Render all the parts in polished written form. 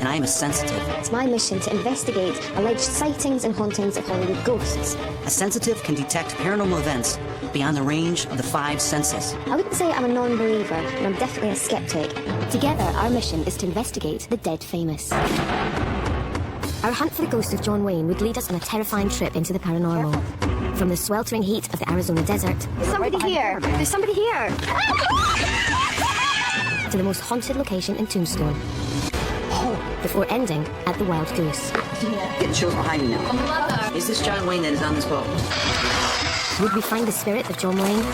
I am a sensitive. It's my mission to investigate alleged sightings and hauntings of Hollywood ghosts. A sensitive can detect paranormal events beyond the range of the 5 senses. I wouldn't say I'm a non-believer, but I'm definitely a skeptic. Together, our mission is to investigate the dead famous. Our hunt for the ghost of John Wayne would lead us on a terrifying trip into the paranormal. From the sweltering heat of the Arizona desert... There's somebody here! There's somebody here! To the most haunted location in Tombstone. Before ending at the Wild Goose. Getting chills behind me now. Is this John Wayne that is on this boat? Would we find the spirit of John Wayne?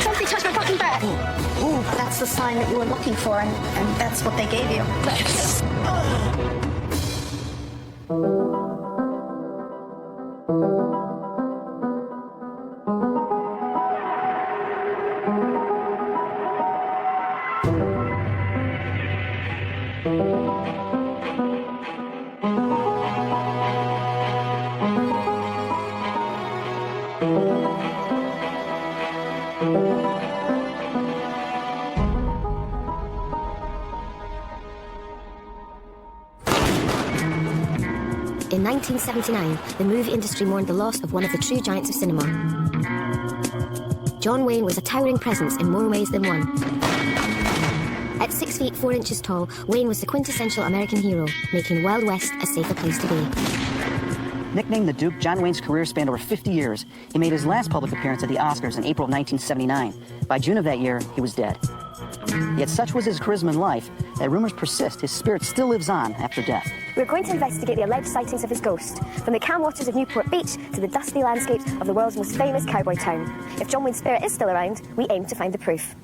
Somebody touched my fucking back! Oh, that's the sign that you were looking for, and that's what they gave you. In 1979, the movie industry mourned the loss of one of the true giants of cinema. John Wayne was a towering presence in more ways than one. At 6 feet 4 inches tall, Wayne was the quintessential American hero, making the Wild West a safer place to be. Nicknamed the Duke, John Wayne's career spanned over 50 years. He made his last public appearance at the Oscars in April of 1979. By June of that year, he was dead. Yet such was his charisma in life that rumors persist his spirit still lives on after death. We're going to investigate the alleged sightings of his ghost, from the calm waters of Newport Beach to the dusty landscapes of the world's most famous cowboy town. If John Wayne's spirit is still around, we aim to find the proof.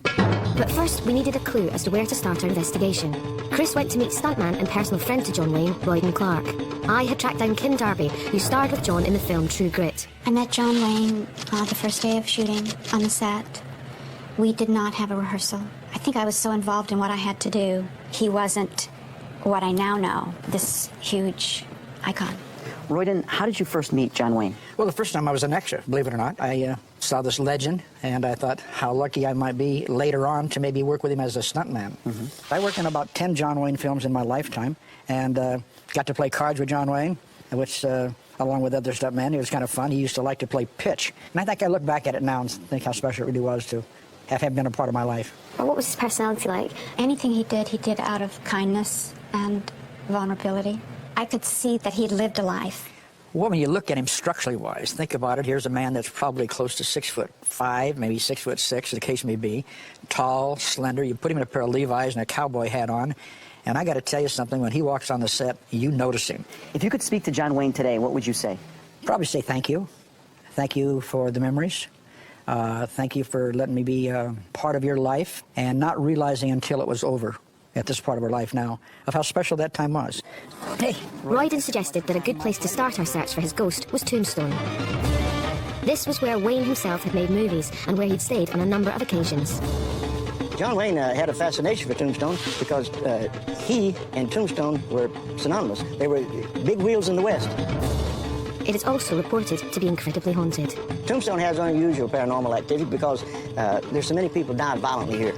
But first, we needed a clue as to where to start our investigation. Chris went to meet stuntman and personal friend to John Wayne, Royden Clark. I had tracked down Kim Darby, who starred with John in the film True Grit. I met John Wayne the first day of shooting on the set. We did not have a rehearsal. I think I was so involved in what I had to do. He wasn't what I now know, this huge icon. Royden, how did you first meet John Wayne? Well, the first time I was an extra, believe it or not. I saw this legend, and I thought how lucky I might be later on to maybe work with him as a stuntman. I worked in about 10 John Wayne films in my lifetime, and got to play cards with John Wayne, which, along with other stuntmen, it was kind of fun. He used to like to play pitch. And I think I look back at it now and think how special it really was to have him been a part of my life. What was his personality like? Anything he did out of kindness and vulnerability. I could see that he'd lived a life. Well, when you look at him structurally wise, think about it. Here's a man that's probably close to 6'5", maybe 6'6", as the case may be. Tall, slender. You put him in a pair of Levi's and a cowboy hat on, and I got to tell you something. When he walks on the set, you notice him. If you could speak to John Wayne today, what would you say? Probably say thank you. Thank you for the memories. Thank you for letting me be part of your life and not realizing until it was over at this part of our life now of how special that time was. Hey, Royden suggested that a good place to start our search for his ghost was Tombstone. This was where Wayne himself had made movies and where he'd stayed on a number of occasions. John Wayne had a fascination for Tombstone because he and Tombstone were synonymous. They were big wheels in the West. It is also reported to be incredibly haunted. Tombstone has unusual paranormal activity because there's so many people died violently here.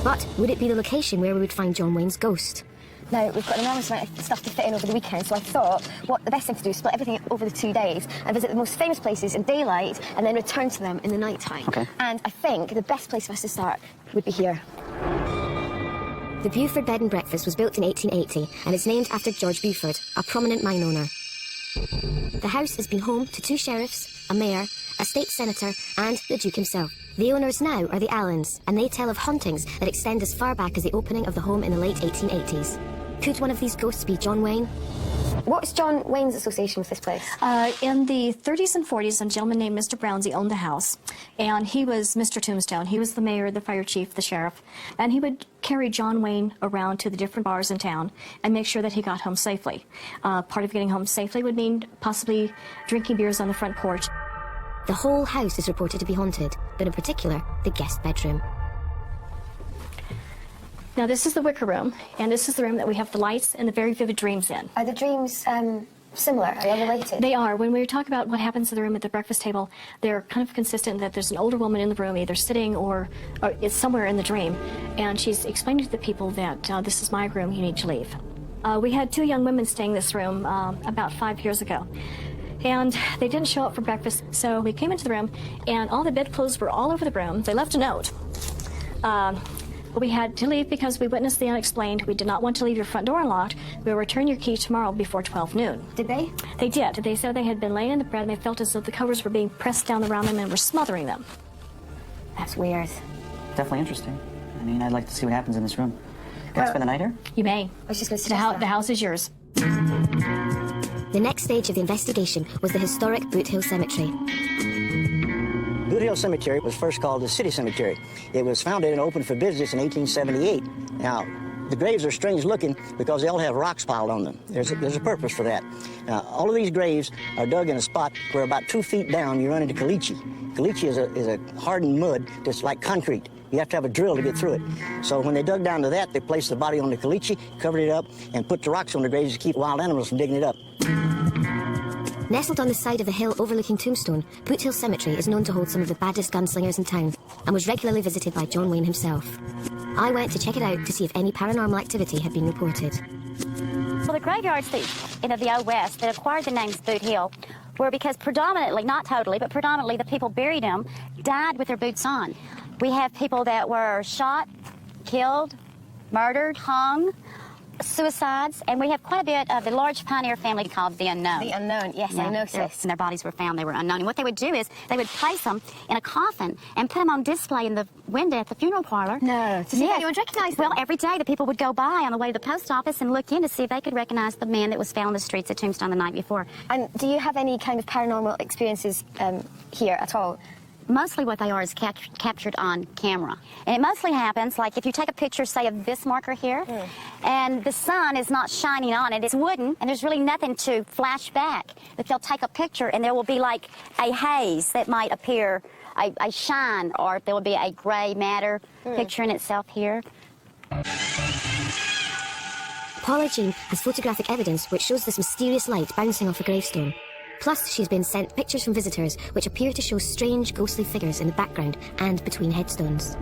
But would it be the location where we would find John Wayne's ghost? Now, we've got an enormous amount of stuff to fit in over the weekend, so I thought what the best thing to do is split everything over the 2 days and visit the most famous places in daylight and then return to them in the night time. Okay. And I think the best place for us to start would be here. The Buford Bed and Breakfast was built in 1880 and is named after George Buford, a prominent mine owner. The house has been home to 2 sheriffs, a mayor, a state senator, and the Duke himself. The owners now are the Allens, and they tell of hauntings that extend as far back as the opening of the home in the late 1880s. Could one of these ghosts be John Wayne? What is John Wayne's association with this place? In the 30s and 40s, a gentleman named Mr. Brownsy owned the house, and he was Mr. Tombstone. He was the mayor, the fire chief, the sheriff, and he would carry John Wayne around to the different bars in town and make sure that he got home safely. Part of getting home safely would mean possibly drinking beers on the front porch. The whole house is reported to be haunted, but in particular, the guest bedroom. Now, this is the wicker room, and this is the room that we have the lights and the very vivid dreams in. Are the dreams similar? Are they related? They are. When we talk about what happens in the room at the breakfast table, they're kind of consistent that there's an older woman in the room, either sitting or it's somewhere in the dream, and she's explaining to the people that this is my room, you need to leave. We had 2 young women staying in this room about 5 years ago. And they didn't show up for breakfast, so we came into the room, and all the bedclothes were all over the room. They left a note. We had to leave because we witnessed the unexplained. We did not want to leave your front door unlocked. We will return your key tomorrow before 12 noon. Did they? They did. They said they had been laying in the bed, and they felt as though the covers were being pressed down around them and were smothering them. That's weird. Definitely interesting. I mean, I'd like to see what happens in this room. Can I spend the night here? You may. I was just going to The house is yours. The next stage of the investigation was the historic Boot Hill Cemetery. Boot Hill Cemetery was first called the City Cemetery. It was founded and opened for business in 1878. Now, the graves are strange looking because they all have rocks piled on them. There's a purpose for that. All of these graves are dug in a spot where about 2 feet down you run into caliche. Caliche is a hardened mud that's like concrete. You have to have a drill to get through it. So when they dug down to that, they placed the body on the caliche, covered it up, and put the rocks on the graves to keep wild animals from digging it up. Nestled on the side of a hill overlooking Tombstone, Boot Hill Cemetery is known to hold some of the baddest gunslingers in town and was regularly visited by John Wayne himself. I went to check it out to see if any paranormal activity had been reported. Well, the graveyards of the Old West that acquired the names Boot Hill were because predominantly, not totally, but predominantly the people buried them died with their boots on. We have people that were shot, killed, murdered, hung, suicides, and we have quite a bit of the large pioneer family called the Unknown. The Unknown, yes, I noticed. And their bodies were found, they were unknown. And what they would do is they would place them in a coffin and put them on display in the window at the funeral parlor. No, to see if anyone would recognize them. Well, every day the people would go by on the way to the post office and look in to see if they could recognize the man that was found in the streets at Tombstone the night before. And do you have any kind of paranormal experiences here at all? Mostly what they are is captured on camera. And it mostly happens, like if you take a picture, say, of this marker here, and the sun is not shining on it, it's wooden, and there's really nothing to flash back. But they'll take a picture, and there will be like a haze that might appear, a shine, or there will be a gray matter picture in itself here. Paula Jean has photographic evidence which shows this mysterious light bouncing off a gravestone. Plus, she's been sent pictures from visitors which appear to show strange ghostly figures in the background and between headstones.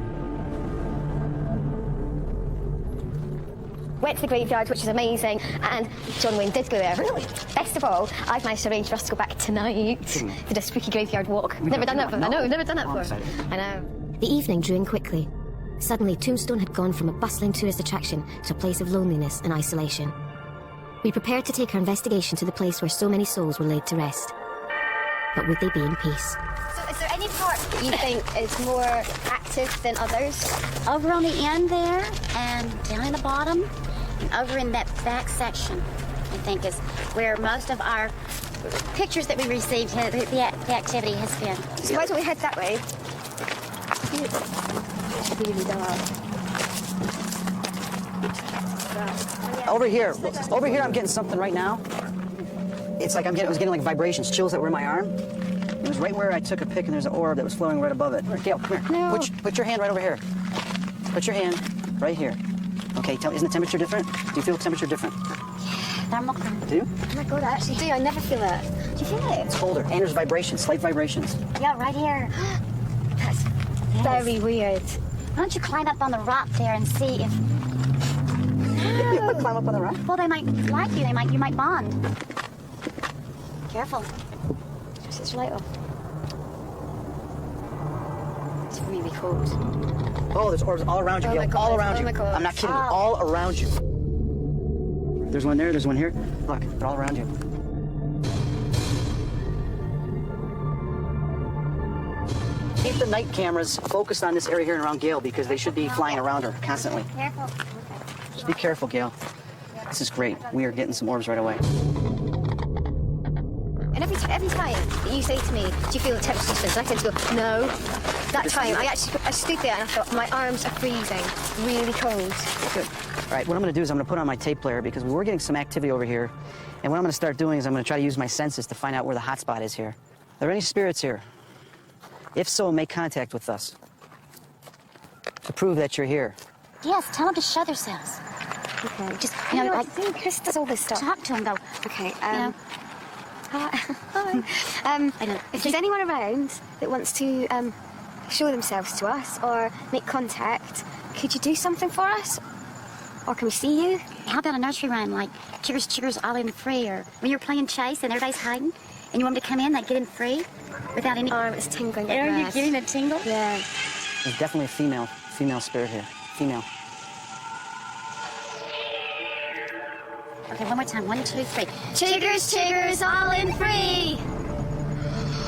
Went to the graveyard, which is amazing, and John Wayne did go there. Really? Best of all, I've managed to arrange for us to go back tonight. Did a spooky graveyard walk. Never done that before. I know, never done that before. I know. The evening drew in quickly. Suddenly, Tombstone had gone from a bustling tourist attraction to a place of loneliness and isolation. We prepared to take our investigation to the place where so many souls were laid to rest. But would they be in peace? So is there any part that you think is more active than others? Over on the end there, and down in the bottom, and over in that back section, I think is where most of our pictures that we received, the activity has been. So why don't we head that way? Really dark. Over here, I'm getting something right now. It's like I was getting like vibrations, chills that were in my arm. It was right where I took a pic, and there's an orb that was floating right above it. Gail, come here. No. Put your hand right over here. Put your hand right here. Okay, tell me, isn't the temperature different? Do you feel the temperature different? Thermal. Do you? Oh my God, I actually do. I never feel it. Do you feel it? It's colder, and there's vibrations, slight vibrations. Yeah, right here. That's very weird. Why don't you climb up on the rock there and see if... Climb up on the rock? Well, they might like you. You might bond. Careful. Just its light off. It's really cold. Oh, there's orbs all around you, Oh Gail. my God, All around oh you. my God. I'm not kidding. Oh. All around you. There's one there. There's one here. Look, they're all around you. Keep the night cameras focused on this area here and around Gail because they should be flying around her constantly. Careful. Just be careful, Gail. This is great. We are getting some orbs right away. And every time that you say to me, do you feel the temperature difference? I tend to go, no. That time, I stood there and I thought, my arms are freezing, really cold. Good. All right, what I'm going to do is I'm going to put on my tape player because we were getting some activity over here. And what I'm going to start doing is I'm going to try to use my senses to find out where the hot spot is here. Are there any spirits here? If so, make contact with us to prove that you're here. Yes, tell them to show themselves. Okay. Just, I know what to do. Chris does all this stuff. talk to them. Go. Okay. You know, Hi. If there's anyone around that wants to show themselves to us or make contact, could you do something for us? Or can we see you? How about a nursery rhyme like chiggers, chiggers, all in free? Or when you're playing chase and everybody's hiding and you want them to come in, like get in free without any... Arm is tingling like Are you this. getting a tingle? Yeah. There's definitely a female spirit here. Female. Okay, one more time. 1, 2, 3. Chiggers, chiggers, all in free!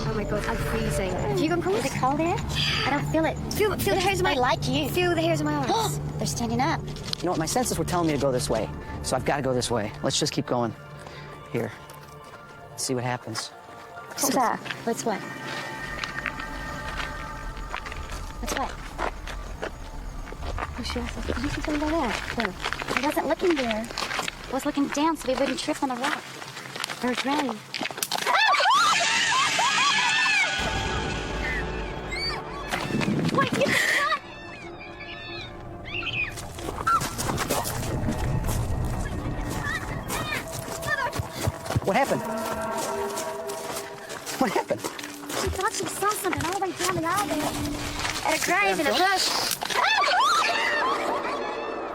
Oh my god, I'm freezing. Have you gone cold? Is it cold there? I don't feel it. Feel the hairs of my... I like you. Feel the hairs of my arms. They're standing up. You know what? My senses were telling me to go this way, so I've got to go this way. Let's just keep going. Here. Let's see what happens. What was that? What's what? What's what? Oh, shit. Did you see something down there? No. I wasn't looking there. I was looking down so we wouldn't trip on the rock. Or drown. What happened? What happened? She thought she saw something all the way down the aisle there. At a grave in a bush.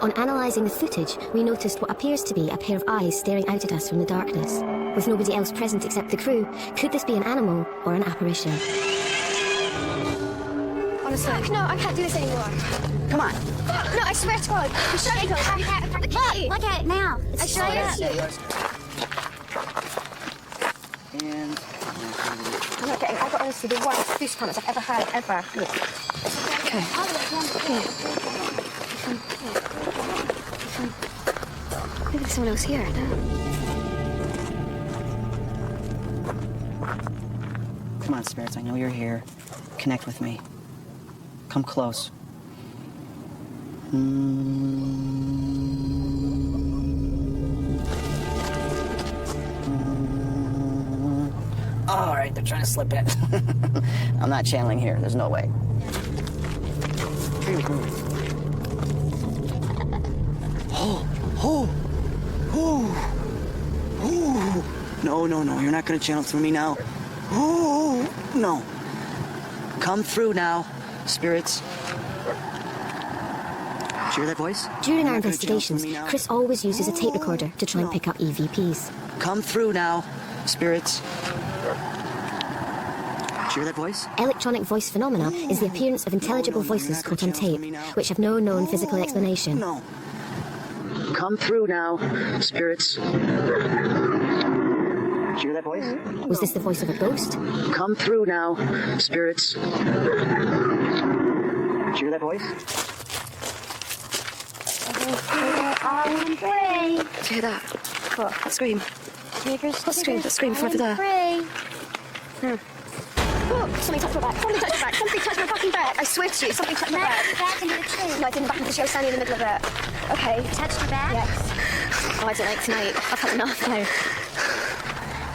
On analysing the footage, we noticed what appears to be a pair of eyes staring out at us from the darkness. With nobody else present except the crew, could this be an animal or an apparition? Honestly, no, I can't do this anymore. Come on. No, I swear to God. I'm showing you. From the key. Look at it now. I swear to you. And I'm not getting, I got honestly the worst goosebumps I've ever had, ever. Maybe there's someone else here, no? come on, spirits. I know you're here. Connect with me. Come close. All right, they're trying to slip in. I'm not channeling here. There's no way. Tree was moving. No, you're not gonna channel through me now. No. Come through now, spirits. Did you hear that voice? During our You're not gonna channel through investigations, me now. Chris always uses a tape recorder to try and pick up EVPs. Come through now, spirits. Did you hear that voice? Electronic voice phenomena is the appearance of intelligible voices caught on tape, which have no known physical explanation. No. Come through now, spirits. Did you hear that voice? Was this the voice of a ghost? Come through now, spirits. Did you hear that voice? Did you hear that? What? That scream. What scream? That scream from over there. Oh, something touched my back. Something touched my back. Something touched my fucking back. I swear to you, something touched my back. Back into the tree. No, I didn't back into the tree. I was standing in the middle of it. Okay. Touched your back? Yes. Oh, I don't like tonight. I've had enough now.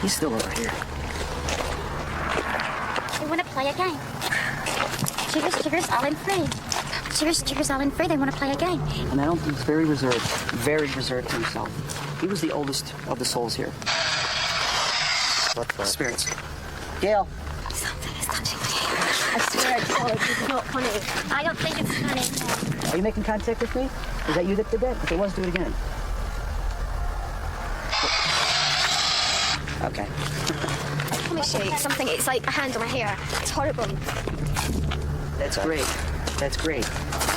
He's still over here. They want to play a game. Chiggers, chiggers, all in free. Chiggers, chiggers, all in free. They want to play a game. And I don't think he's very reserved to himself. He was the oldest of the souls here. What's that? Spirits. Gail. Something is touching me. I swear to God, this is not funny. I don't think it's funny. Are you making contact with me? Is that you that did that? If it was, do it again. Okay. Let me shake. Something, it's like a hand on my hair. It's horrible. That's great. That's great.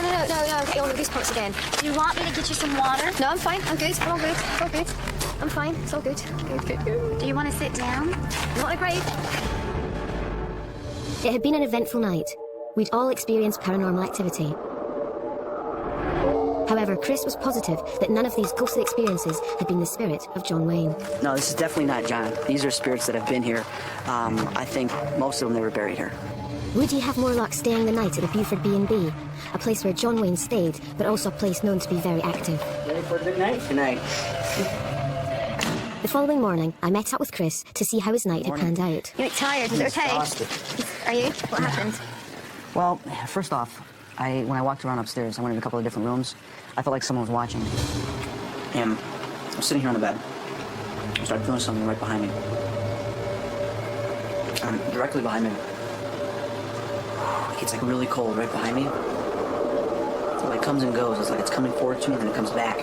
No, I'm getting all of these parts again. Do you want me to get you some water? No, I'm fine. I'm good. I'm all good. It's all good. I'm fine. It's all good. Good. Do you want to sit down? Not a grave. It had been an eventful night. We'd all experienced paranormal activity. However, Chris was positive that none of these ghostly experiences had been the spirit of John Wayne. No, this is definitely not John. These are spirits that have been here. I think most of them, they were buried here. Would he have more luck staying the night at the Buford B&B, a place where John Wayne stayed, but also a place known to be very active? Ready for a good night? Good night. The following morning, I met up with Chris to see how his night had panned out. You look tired. Is it okay? Exhausted. Are you? What happened? Well, first off, when I walked around upstairs, I went in a couple of different rooms. I felt like someone was watching me. And I'm sitting here on the bed. I started feeling something right behind me. Directly behind me. It's like really cold right behind me. So it comes and goes. It's like it's coming forward to me, then it comes back. I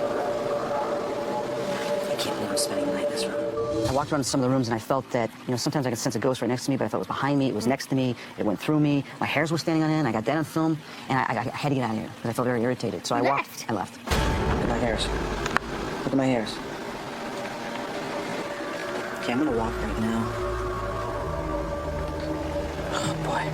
can't believe I'm spending the night in this room. I walked around in some of the rooms and I felt that, sometimes I could sense a ghost right next to me, but I felt it was behind me, it was next to me, it went through me, my hairs were standing on end, I got that on film, and I had to get out of here because I felt very irritated. So I left. Look at my hairs. Look at my hairs. Okay, I'm gonna walk right now. Oh, boy.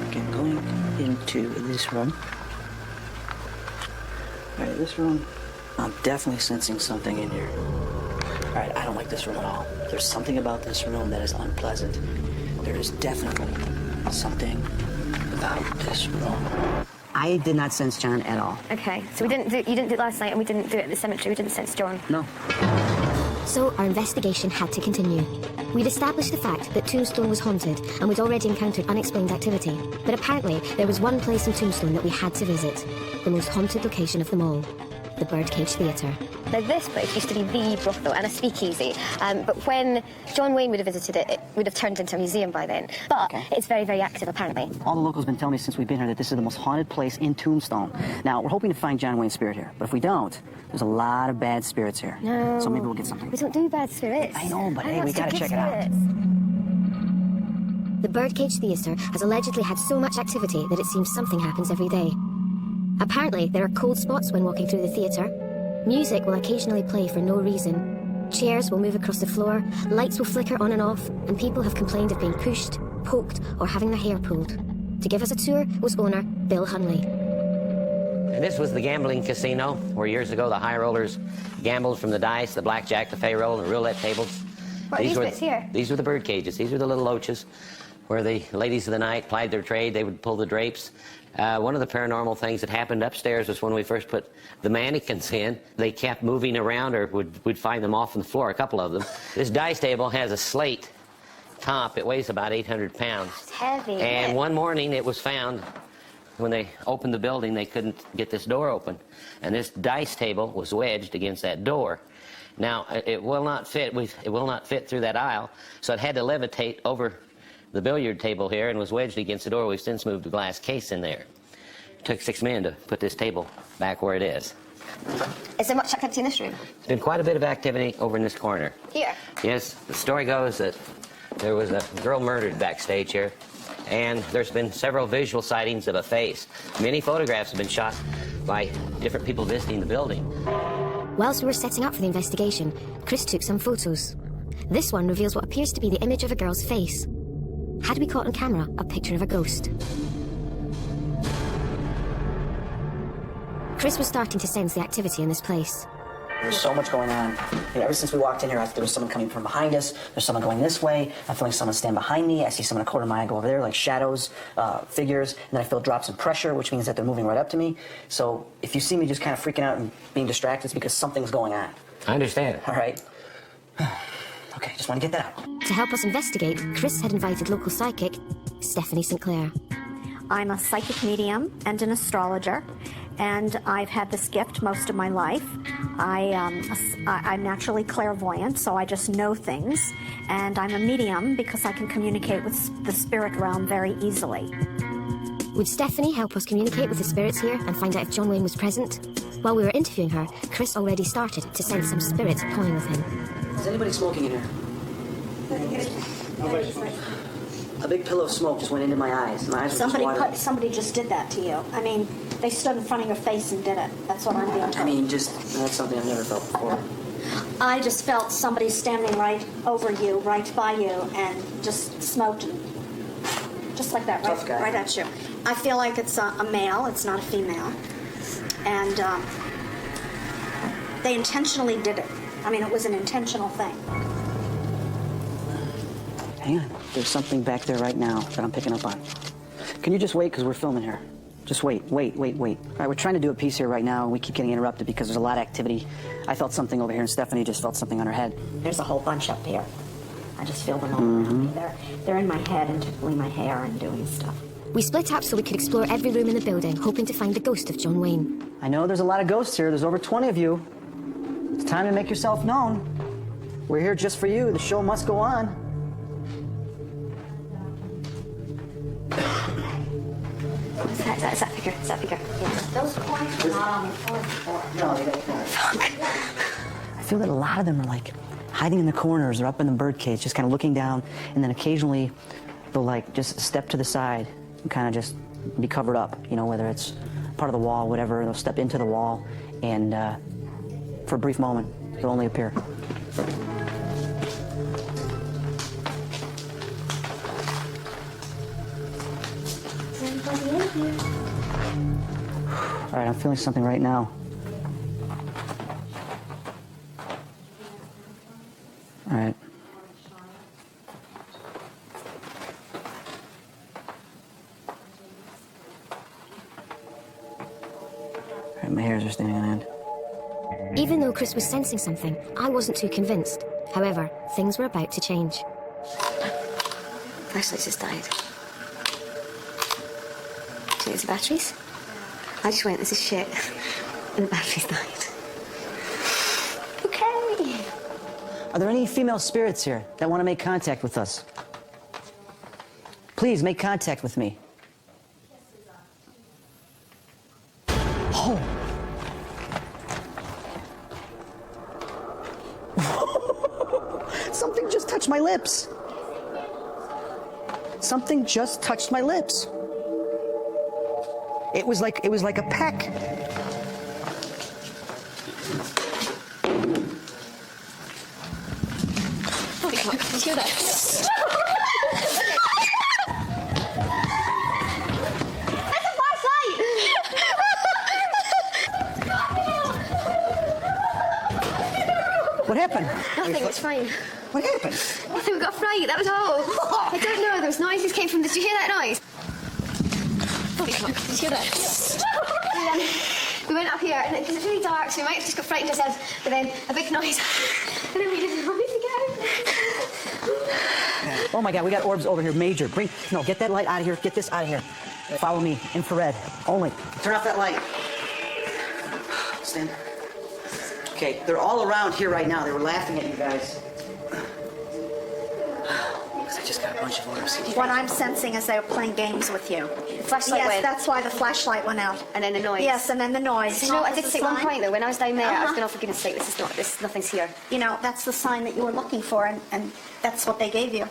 Okay, I'm going into this room. All right, this room, I'm definitely sensing something in here. All right, I don't like this room at all. There's something about this room that is unpleasant. There is definitely something about this room. I did not sense John at all. Okay, so you didn't do it last night, and we didn't do it at the cemetery. We didn't sense John. No. So our investigation had to continue. We'd established the fact that Tombstone was haunted and we'd already encountered unexplained activity. But apparently there was one place in Tombstone that we had to visit, the most haunted location of them all, the Birdcage Theatre. Now, this place used to be the brothel and a speakeasy, but when John Wayne would have visited it, it would have turned into a museum by then. But it's very, very active, apparently. All the locals have been telling me since we've been here that this is the most haunted place in Tombstone. Now, we're hoping to find John Wayne's spirit here, but if we don't, there's a lot of bad spirits here. No. So maybe we'll get something. We don't do bad spirits. I know, but hey, we gotta check it out. The Birdcage Theatre has allegedly had so much activity that it seems something happens every day. Apparently, there are cold spots when walking through the theatre. Music will occasionally play for no reason. Chairs will move across the floor, lights will flicker on and off, and people have complained of being pushed, poked, or having their hair pulled. To give us a tour was owner Bill Hunley. And this was the gambling casino, where years ago the high rollers gambled from the dice, the blackjack, the fay roll, and the roulette tables. What are these bits here? These were the bird cages. These were the little loaches where the ladies of the night plied their trade. They would pull the drapes. One of the paranormal things that happened upstairs was when we first put the mannequins in, they kept moving around, or we'd find them off on the floor, a couple of them. This dice table has a slate top. It weighs about 800 pounds. It's heavy. And one morning it was found, when they opened the building, they couldn't get this door open. And this dice table was wedged against that door. Now, it will not fit. It will not fit through that aisle, so it had to levitate over the billiard table here and was wedged against the door. We've since moved a glass case in there. It took 6 men to put this table back where it is. Is there much activity in this room? There's been quite a bit of activity over in this corner. Here? Yes, the story goes that there was a girl murdered backstage here, and there's been several visual sightings of a face. Many photographs have been shot by different people visiting the building. Whilst we were setting up for the investigation, Chris took some photos. This one reveals what appears to be the image of a girl's face. Had we caught on camera a picture of a ghost? Chris was starting to sense the activity in this place. There's so much going on. Ever since we walked in here, there was someone coming from behind us. There's someone going this way. I'm feeling someone stand behind me. I see someone a quarter mile go over there, like shadows, figures. And then I feel drops in pressure, which means that they're moving right up to me. So if you see me just kind of freaking out and being distracted, it's because something's going on. I understand. All right. Okay, just want to get that out. To help us investigate, Chris had invited local psychic Stephanie St. Clair. I'm a psychic medium and an astrologer, and I've had this gift most of my life. I'm naturally clairvoyant, so I just know things, and I'm a medium because I can communicate with the spirit realm very easily. Would Stephanie help us communicate with the spirits here and find out if John Wayne was present? While we were interviewing her, Chris already started to sense some spirits toying with him. Is anybody smoking in here? A big pillow of smoke just went into my eyes. My eyes were just watering. Somebody just did that to you. I mean, they stood in front of your face and did it. That's what I'm being told. I mean, that's something I've never felt before. I just felt somebody standing right over you, right by you, and just smoked, just like that, right at you. I feel like it's a male. It's not a female, and they intentionally did it. I mean, it was an intentional thing. Hang on. There's something back there right now that I'm picking up on. Can you just wait, because we're filming here? Just wait. All right, we're trying to do a piece here right now, and we keep getting interrupted because there's a lot of activity. I felt something over here, and Stephanie just felt something on her head. There's a whole bunch up here. I just feel them all around me. They're in my head and tickling my hair and doing stuff. We split up so we could explore every room in the building, hoping to find the ghost of John Wayne. I know there's a lot of ghosts here. There's over 20 of you. It's time to make yourself known. We're here just for you. The show must go on. Is that bigger? Is that bigger? Yeah. Those points are not on the floor. No, they don't. I feel that a lot of them are like hiding in the corners or up in the birdcage, just kind of looking down, and then occasionally they'll like just step to the side and kind of just be covered up, you know, whether it's part of the wall, whatever. They'll step into the wall, and for a brief moment, they'll only appear. All right, I'm feeling something right now. All right. All right, my hairs are standing on end. Even though Chris was sensing something, I wasn't too convinced. However, things were about to change. Flashlight's just died. Do you know the batteries? I just went, this is shit. And the batteries died. Okay. Are there any female spirits here that want to make contact with us? Please make contact with me. Oh. Something just touched my lips. Something just touched my lips. It was like a peck. Holy fuck, did you hear that? That's a flashlight! What happened? Nothing, it's fine. What happened? Nothing, we got a fright, that was all. I don't know, those noises came from, did you hear that noise? Holy fuck, did you hear that? We went up here, and because it's really dark, so we might have just got frightened ourselves, but then a big noise, and then we just wanted to go. Oh my God, we got orbs over here, major. Get that light out of here, get this out of here. Follow me, infrared, only. Turn off that light. Stand. Okay, they're all around here right now. They were laughing at you guys. Because I just got a bunch of orbs. What I'm sensing is they're playing games with you. The flashlight Yes, went. that's why the flashlight went out. And then the noise. Yes, and then the noise. You know, I did That's say the at one sign. point, though, when I was down there, I was Uh-huh. going, oh, for goodness sake, nothing's here. You know, that's the sign that you were looking for, and that's what they gave you.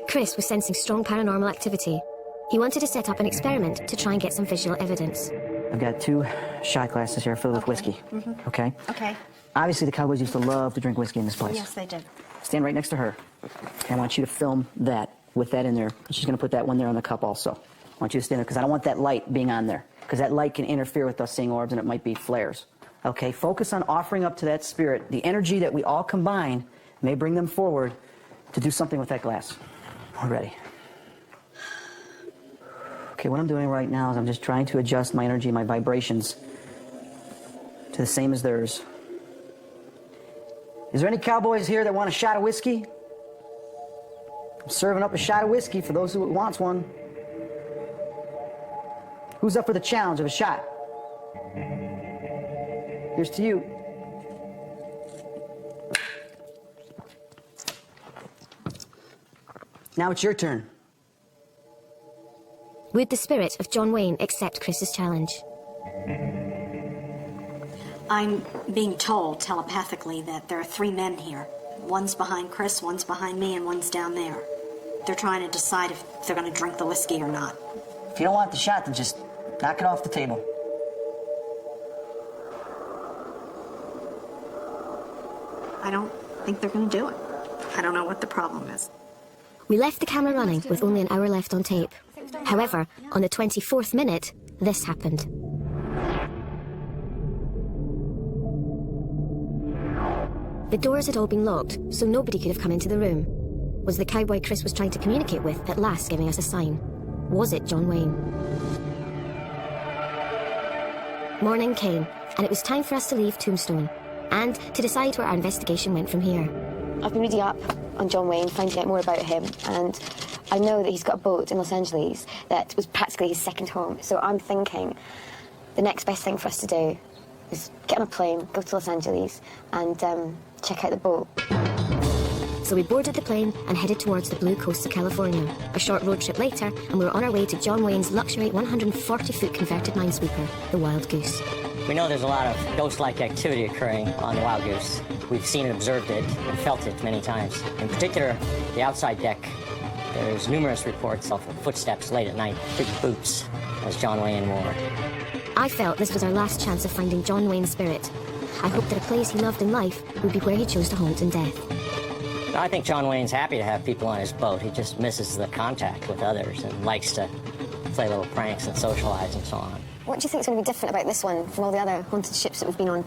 Chris was sensing strong paranormal activity. He wanted to set up an experiment to try and get some visual evidence. I've got 2 shot glasses here filled with whiskey. Okay? Okay. Obviously, the Cowboys used to love to drink whiskey in this place. Yes, they did. Stand right next to her. And I want you to film that with that in there. She's going to put that one there on the cup also. I want you to stand there because I don't want that light being on there, because that light can interfere with us seeing orbs and it might be flares. Okay? Focus on offering up to that spirit the energy that we all combine may bring them forward to do something with that glass. We're ready. Okay, what I'm doing right now is I'm just trying to adjust my energy, my vibrations to the same as theirs. Is there any cowboys here that want a shot of whiskey? I'm serving up a shot of whiskey for those who wants one. Who's up for the challenge of a shot? Here's to you. Now it's your turn. Would the spirit of John Wayne accept Chris's challenge? I'm being told telepathically that there are 3 men here. One's behind Chris, one's behind me, and one's down there. They're trying to decide if they're going to drink the whiskey or not. If you don't want the shot, then just knock it off the table. I don't think they're going to do it. I don't know what the problem is. We left the camera running with only an hour left on tape. However, on the 24th minute, this happened. The doors had all been locked, so nobody could have come into the room. Was the cowboy Chris was trying to communicate with at last giving us a sign? Was it John Wayne? Morning came, and it was time for us to leave Tombstone, and to decide where our investigation went from here. I've been reading up on John Wayne, finding out more about him, and I know that he's got a boat in Los Angeles that was practically his second home. So I'm thinking the next best thing for us to do is get on a plane, go to Los Angeles, and check out the boat. So we boarded the plane and headed towards the blue coast of California. A short road trip later, and we were on our way to John Wayne's luxury 140-foot converted minesweeper, the Wild Goose. We know there's a lot of ghost-like activity occurring on the Wild Goose. We've seen and observed it and felt it many times. In particular, the outside deck, there's numerous reports of footsteps late at night, big boots, as John Wayne wore. I felt this was our last chance of finding John Wayne's spirit. I hoped that a place he loved in life would be where he chose to haunt in death. I think John Wayne's happy to have people on his boat. He just misses the contact with others and likes to play little pranks and socialize and so on. What do you think is going to be different about this one from all the other haunted ships that we've been on?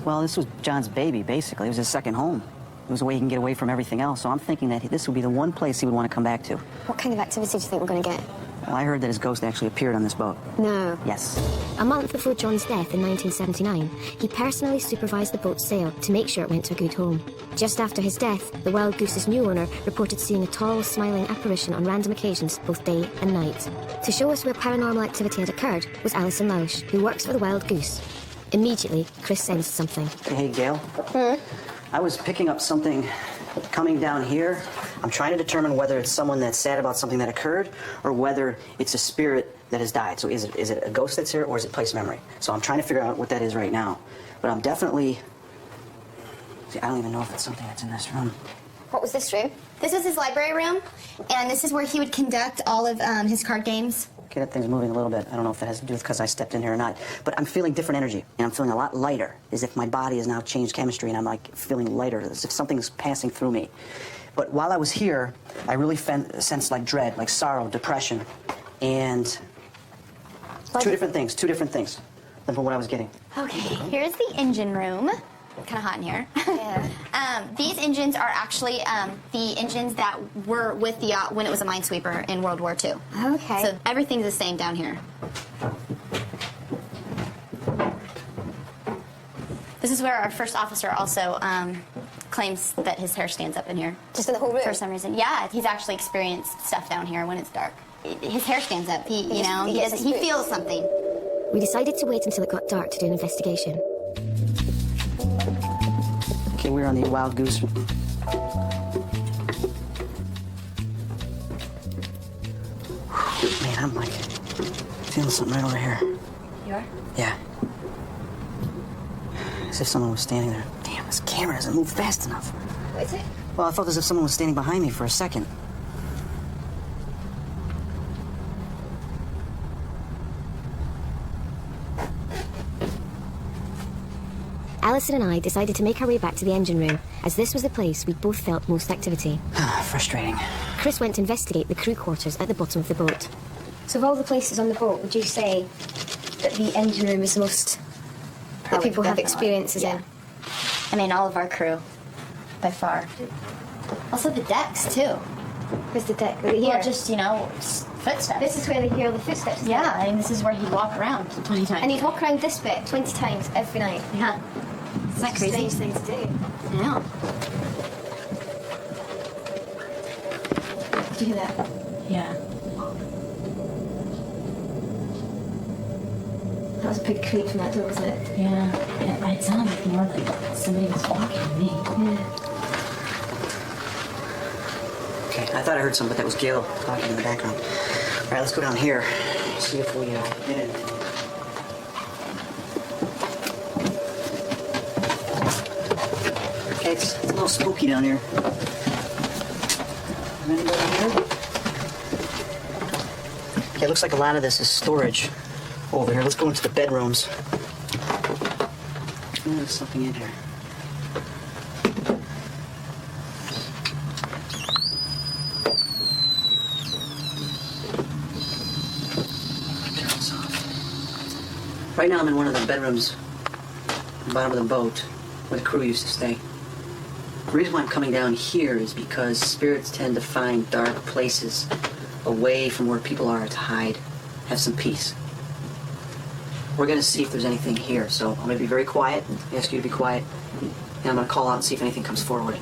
Well, this was John's baby, basically. It was his second home. It was a way he can get away from everything else. So I'm thinking that this would be the one place he would want to come back to. What kind of activity do you think we're going to get? Well, I heard that his ghost actually appeared on this boat. No. Yes. A month before John's death in 1979, he personally supervised the boat's sail to make sure it went to a good home. Just after his death, the Wild Goose's new owner reported seeing a tall, smiling apparition on random occasions, both day and night. To show us where paranormal activity had occurred was Alison Lausch, who works for the Wild Goose. Immediately, Chris sensed something. Hey, Gail. I was picking up something coming down here. I'm trying to determine whether it's someone that's sad about something that occurred or whether it's a spirit that has died. So is it a ghost that's here or is it place memory? So I'm trying to figure out what that is right now. But I'm definitely... See, I don't even know if it's something that's in this room. What was this room? This was his library room, and this is where he would conduct all of his card games. Okay, that thing's moving a little bit. I don't know if that has to do with because I stepped in here or not. But I'm feeling different energy, and I'm feeling a lot lighter, as if my body has now changed chemistry, and I'm like feeling lighter, as if something's passing through me. But while I was here, I really sensed like dread, like sorrow, depression, and two different things than from what I was getting. Okay, here's the engine room. Kind of hot in here. Yeah. These engines are actually the engines that were with the yacht when it was a minesweeper in World War II. Okay. So everything's the same down here. This is where our first officer also claims that his hair stands up in here. Just in the whole room? For some reason. Yeah, he's actually experienced stuff down here when it's dark. His hair stands up. He feels something. We decided to wait until it got dark to do an investigation. Okay, we're on the Wild Goose. Man, I'm like feeling something right over here. You are? Yeah. As if someone was standing there. Damn, this camera doesn't move fast enough. What is it? Well, I felt as if someone was standing behind me for a second. Alison and I decided to make our way back to the engine room, as this was the place we'd both felt most activity. Frustrating. Chris went to investigate the crew quarters at the bottom of the boat. So of all the places on the boat, would you say that the engine room is the most that people have experiences in? I mean, all of our crew, by far. Also the decks, too. Where's the deck? Over here? Well, just, footsteps. This is where they hear all the footsteps. Yeah, I mean, this is where he'd walk around 20 times. And he'd walk around this bit 20 times every night. Yeah. Isn't that crazy? Strange thing to do. I know. Did you hear that? Yeah. That was a big creep from that door, wasn't it? Yeah. It sounded like more like somebody was walking to me. Yeah. Okay, I thought I heard something, but that was Gail talking in the background. All right, let's go down here. See if we get in. Okay, it's a little spooky down here. Anybody here? Okay, it looks like a lot of this is storage over here. Let's go into the bedrooms. There's something in here. Right now I'm in one of the bedrooms, at the bottom of the boat, where the crew used to stay. The reason why I'm coming down here is because spirits tend to find dark places away from where people are to hide, have some peace. We're going to see if there's anything here, so I'm going to be very quiet, ask you to be quiet, and I'm going to call out and see if anything comes forward.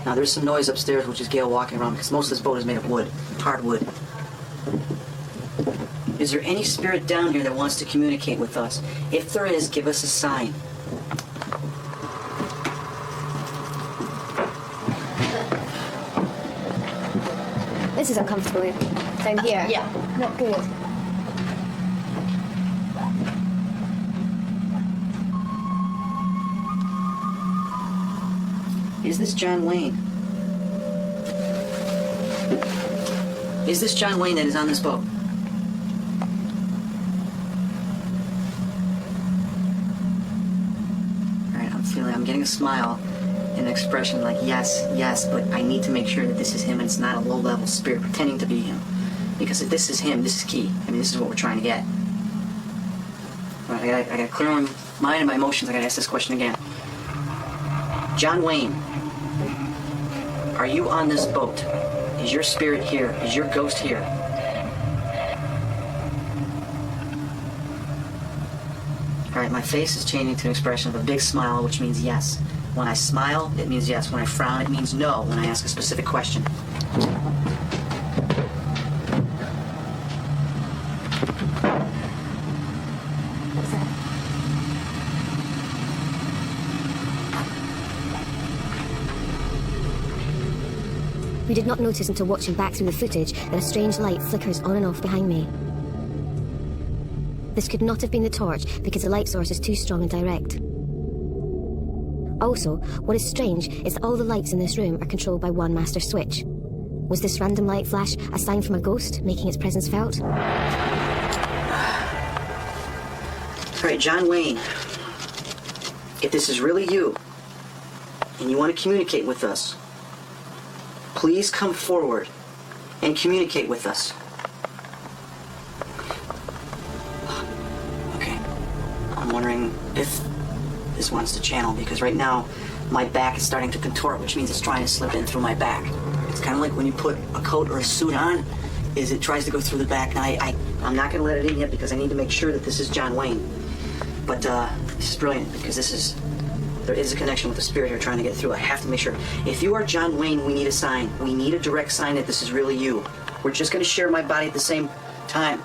Now there's some noise upstairs, which is Gail walking around, because most of this boat is made of wood, hardwood. Is there any spirit down here that wants to communicate with us? If there is, give us a sign. This is uncomfortable down here. Yeah. Not good. Is this John Wayne? Is this John Wayne that is on this boat? Alright, I'm getting a smile and an expression like yes, yes, but I need to make sure that this is him and it's not a low-level spirit pretending to be him. Because if this is him, this is key. I mean, this is what we're trying to get. Alright, I gotta clear my mind and my emotions. I gotta ask this question again. John Wayne, are you on this boat? Is your spirit here? Is your ghost here? All right, my face is changing to an expression of a big smile, which means yes. When I smile, it means yes. When I frown, it means no when I ask a specific question. We did not notice until watching back through the footage that a strange light flickers on and off behind me. This could not have been the torch because the light source is too strong and direct. Also, what is strange is that all the lights in this room are controlled by one master switch. Was this random light flash a sign from a ghost making its presence felt? All right, John Wayne, if this is really you and you want to communicate with us, please come forward and communicate with us. Okay. I'm wondering if this wants to channel, because right now my back is starting to contort, which means it's trying to slip in through my back. It's kind of like when you put a coat or a suit on, is it tries to go through the back. Now, I'm not going to let it in yet because I need to make sure that this is John Wayne. But this is brilliant because there is a connection with the spirit here trying to get through. I have to make sure. If you are John Wayne, we need a sign. We need a direct sign that this is really you. We're just going to share my body at the same time.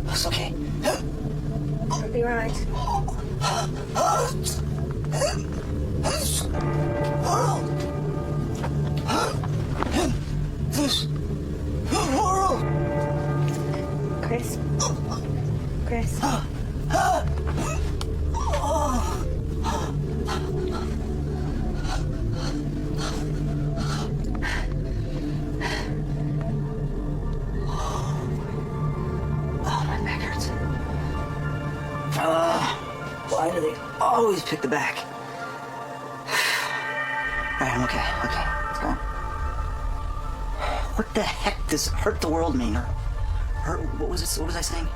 It's okay. It'll be right. This world. Chris. Chris. My back hurts. Why do they always pick the back? All right, I'm okay. Okay, it's gone. What the heck does hurt the world mean? Or hurt? What was it? What was I saying?